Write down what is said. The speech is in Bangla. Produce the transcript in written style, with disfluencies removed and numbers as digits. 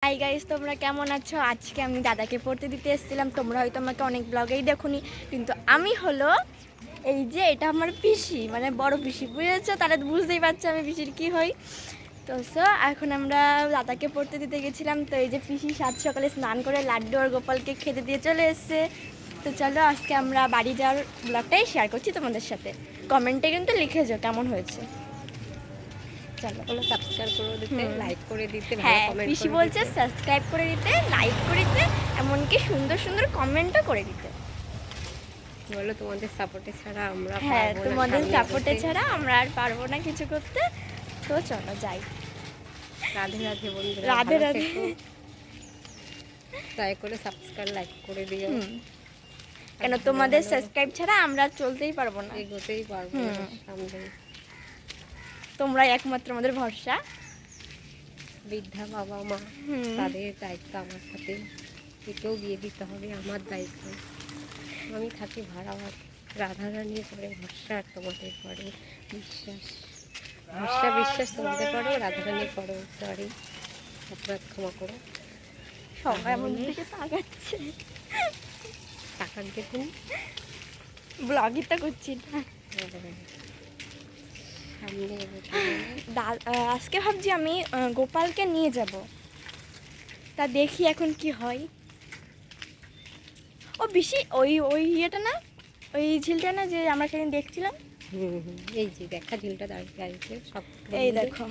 হাই গাইস, তোমরা কেমন আছো? আজকে আমি দাদাকে পড়তে দিতে এসেছিলাম। তোমরা হয়তো আমাকে অনেক ব্লগেই দেখোনি, কিন্তু আমি হলো এই যে এটা আমার পিসি, মানে বড় পিসি, বুঝেছো? তাহলে বুঝতেই পারছো আমি পিসির কি হই। তো এখন আমরা দাদাকে পড়তে দিতে গেছিলাম। তো এই যে পিসি সাত সকালে স্নান করে লাড্ডু আর গোপালকে খেতে দিয়ে চলে এসছে। তো চলো আজকে আমরা বাড়ি যাওয়ার ব্লগটাই শেয়ার করছি তোমাদের সাথে। কমেন্টে কিন্তু লিখেছো কেমন হয়েছে। চলো, বলো সাবস্ক্রাইব করে দিতে, লাইক করে দিতে, ভালো হ্যাঁ, কমেন্ট পিসি করে বলছে দিতে। সাবস্ক্রাইব করে দিতে, লাইক করে দিতে, এমনকি সুন্দর সুন্দর কমেন্টও করে দিতে। বলো তোমাদের সাপোর্টে ছাড়া আমরা হ্যাঁ, পারবো না তোমাদের সামনে সাপোর্টে এগোতে। ছাড়া আমরা আর পারবো না কিছু করতে। তো চলো যাই। রাধে রাধে বন্ধুরা, রাধে ভালো রাধে। থেকো। দয়া করে সাবস্ক্রাইব লাইক করে দিও। কেন ভালো তোমাদের ভালো সাবস্ক্রাইব ছাড়া আমরা চলতেই পারবো না। এগোতেই পারবো না সামনে। তোমরাই একমাত্র আমাদের ভরসা। বৃদ্ধা বাবা মা, তাদের দায়িত্ব আমার হাতে, একেও বিয়ে দিতে হবে আমার দায়িত্ব। আমি থাকি ভাড়া বাড়ি, রাধারানীর পরে ভরসা আর তোমাদের পরে বিশ্বাস। বিশ্বাস তোমাদের পরে, রাধারানীর পরে সরি, অপরাধ ক্ষমা করো। সবাই আমার দিকে তাকাচ্ছে। টাকার দেখুন, ব্লগই তো করছি না। সামনে এগোতে হবে। আজকে ভাবছি আমি গোপালকে নিয়ে যাব। তা দেখি এখন কি হয়। ও বেশি ওই ওই ইয়েটা না, ওই ঝিলটা না যে আমরা সেদিন দেখছিলাম। এই যে দেখা ঝিলটা দাঁড়িয়ে আছে সব এই বন্ধুদের। দেখো,